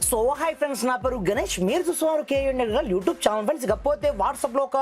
So hi friends, నా పేరు గణేష్. మీరు చూస్తున్నారు కేఎన్ఎల్ యూట్యూబ్ ఛానల్. ఫ్రెండ్స్, ఇకపోతే వాట్సాప్లో ఒక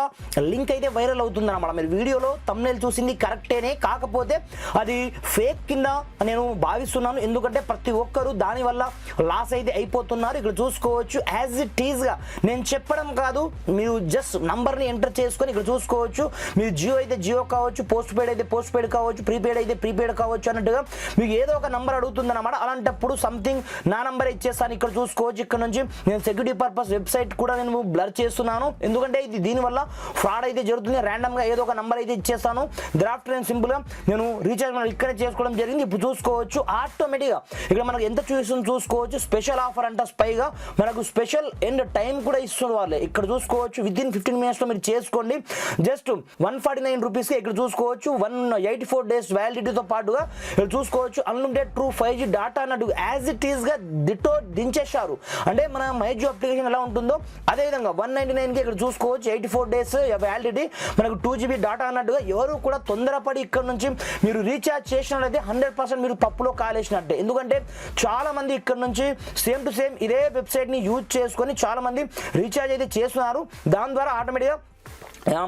లింక్ అయితే వైరల్ అవుతుంది అన్నమాట. మీరు వీడియోలో థంబ్నెయిల్ చూసింది కరెక్టేనే, కాకపోతే అది ఫేక్ కింద నేను భావిస్తున్నాను. ఎందుకంటే ప్రతి ఒక్కరు దానివల్ల లాస్ అయితే అయిపోతున్నారు. ఇక్కడ చూసుకోవచ్చు, యాజ్ ఇట్ ఈజ్గా నేను చెప్పడం కాదు, మీరు జస్ట్ నంబర్ని ఎంటర్ చేసుకొని ఇక్కడ చూసుకోవచ్చు. మీరు జియో అయితే జియో కావచ్చు, పోస్ట్ పెయిడ్ అయితే పోస్ట్ పెయిడ్ కావచ్చు, ప్రీపెయిడ్ అయితే ప్రీపెయిడ్ కావచ్చు అన్నట్టుగా మీకు ఏదో ఒక నంబర్ అడుగుతుంది అన్నమాట. అలాంటప్పుడు సంథింగ్ నా నంబర్ ఇచ్చేస్తాను. ఇక్కడ చూసుకోవచ్చు, ఇక్కడ నుంచి నేను సెక్యూరిటీ పర్పస్ వెబ్సైట్ కూడా నేను బ్లర్ చేస్తున్నాను. ఎందుకంటే ఇది దీనివల్ల ఫ్రాడ్ అయితే జరుగుతుంది. ర్యాండమ్ గా ఏదో ఒక నంబర్ అయితే ఇచ్చేస్తాను. డ్రాఫ్ట్ నేను సింపుల్ గా నేను రీఛార్జ్ మనం ఇక్కడే చేసుకోవడం జరిగింది. ఇప్పుడు చూసుకోవచ్చు, ఆటోమేటిక్ గా ఇక్కడ మనకు ఎంత చూస్తుంది చూసుకోవచ్చు. స్పెషల్ ఆఫర్ అంట, స్పైగా మనకు స్పెషల్ ఎండ్ టైం కూడా ఇస్తుంది వాళ్ళే. ఇక్కడ చూసుకోవచ్చు, విత్ ఇన్ 15 minutes లో మీరు చేసుకోండి. జస్ట్ 149 rupees ఇక్కడ చూసుకోవచ్చు. 184 days వ్యాలిడిటీతో పాటుగా ఇక్కడ చూసుకోవచ్చు అన్లిమిటెడ్ ట్రూ 5G డాటా అన్నట్టు యాజ్ ఇట్ ఈస్ గా డిటో దించేశారు. అంటే మన మైజియో అప్లికేషన్ ఎలా ఉంటుందో అదే విధంగా 199 కి ఇక్కడ చూసుకోవచ్చు. 84 days వ్యాలిడిటీ, మనకు 2GB డాటా అన్నట్టుగా. ఎవరు కూడా తొందరపడి ఇక్కడ నుంచి మీరు రీఛార్జ్ చేసినట్లయితే 100% మీరు పప్పులో కాలేసినట్టే. ఎందుకంటే చాలా మంది ఇక్కడ నుంచి సేమ్ టు సేమ్ ఇదే వెబ్సైట్ ని యూజ్ చేసుకొని చాలా మంది రీఛార్జ్ అయితే చేస్తున్నారు. దాని ద్వారా ఆటోమేటిక్గా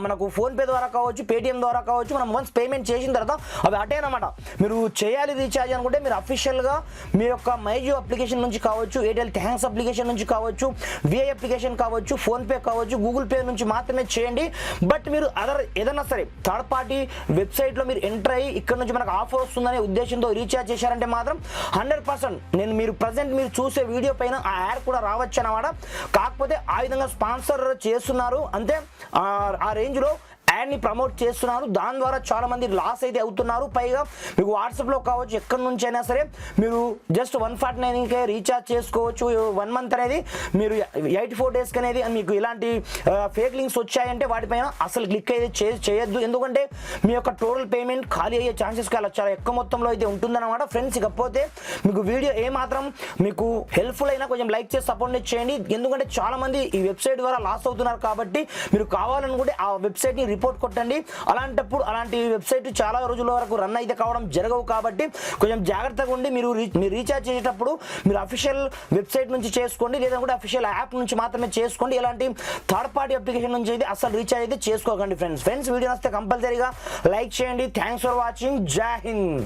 మనకు ఫోన్పే ద్వారా కావచ్చు, పేటిఎం ద్వారా కావచ్చు, మనం వన్స్ పేమెంట్ చేసిన తర్వాత అవి అటేనమాట. మీరు చేయాలి రీఛార్జ్ అనుకుంటే మీరు అఫీషియల్గా మీ యొక్క మైజియో అప్లికేషన్ నుంచి కావచ్చు, ఎయిర్టెల్ థ్యాంక్స్ అప్లికేషన్ నుంచి కావచ్చు, విఐ అప్లికేషన్ కావచ్చు, ఫోన్పే కావచ్చు, గూగుల్ పే నుంచి మాత్రమే చేయండి. బట్ మీరు అదర్ ఏదైనా సరే థర్డ్ పార్టీ వెబ్సైట్లో మీరు ఎంటర్ అయ్యి ఇక్కడ నుంచి మనకు ఆఫర్ వస్తుందనే ఉద్దేశంతో రీఛార్జ్ చేశారంటే మాత్రం 100% మీరు ప్రజెంట్ మీరు చూసే వీడియో పైన ఆ యాడ్ కూడా రావచ్చు అన్నమాట. కాకపోతే ఆ విధంగా స్పాన్సర్ చేస్తున్నారు అంతే, ఆ రేంజ్లో యాడ్ని ప్రమోట్ చేస్తున్నారు. దాని ద్వారా చాలా మంది లాస్ అయితే అవుతున్నారు. పైగా మీకు వాట్సాప్లో కావచ్చు, ఎక్కడి నుంచి అయినా సరే మీరు జస్ట్ 149కే రీఛార్జ్ చేసుకోవచ్చు. 1 month అనేది మీరు 84 days అనేది మీకు ఇలాంటి ఫేక్ లింక్స్ వచ్చాయంటే వాటిపైన అసలు క్లిక్ అయితే చేయొద్దు. ఎందుకంటే మీ యొక్క టోటల్ పేమెంట్ ఖాళీ అయ్యే ఛాన్సెస్ చాలా ఎక్కువ మొత్తంలో అయితే ఉంటుందన్నమాట. ఫ్రెండ్స్, ఇకపోతే మీకు వీడియో ఏమాత్రం మీకు హెల్ప్ఫుల్ అయినా కొంచెం లైక్ చేసి సపోర్ట్ చేయండి. ఎందుకంటే చాలా మంది ఈ వెబ్సైట్ ద్వారా లాస్ అవుతున్నారు. కాబట్టి మీరు కావాలనుకుంటే ఆ వెబ్సైట్ని రిపోర్ట్ కొట్టండి. అలాంటప్పుడు అలాంటి వెబ్సైట్ చాలా రోజుల వరకు రన్ అయితే కావడం జరగవు. కాబట్టి కొంచెం జాగ్రత్తగా ఉండి మీరు రీఛార్జ్ చేసేటప్పుడు మీరు అఫీషియల్ వెబ్సైట్ నుంచి చేసుకోండి, లేదంటే అఫీషియల్ యాప్ నుంచి మాత్రమే చేసుకోండి. ఎలాంటి థర్డ్ పార్టీ అప్లికేషన్ నుంచి అయితే అసలు రీఛార్జ్ అయితే చేసుకోకండి. ఫ్రెండ్స్, వీడియో వస్తే కంపల్సరీగా లైక్ చేయండి. Thanks for watching. జై హింద్.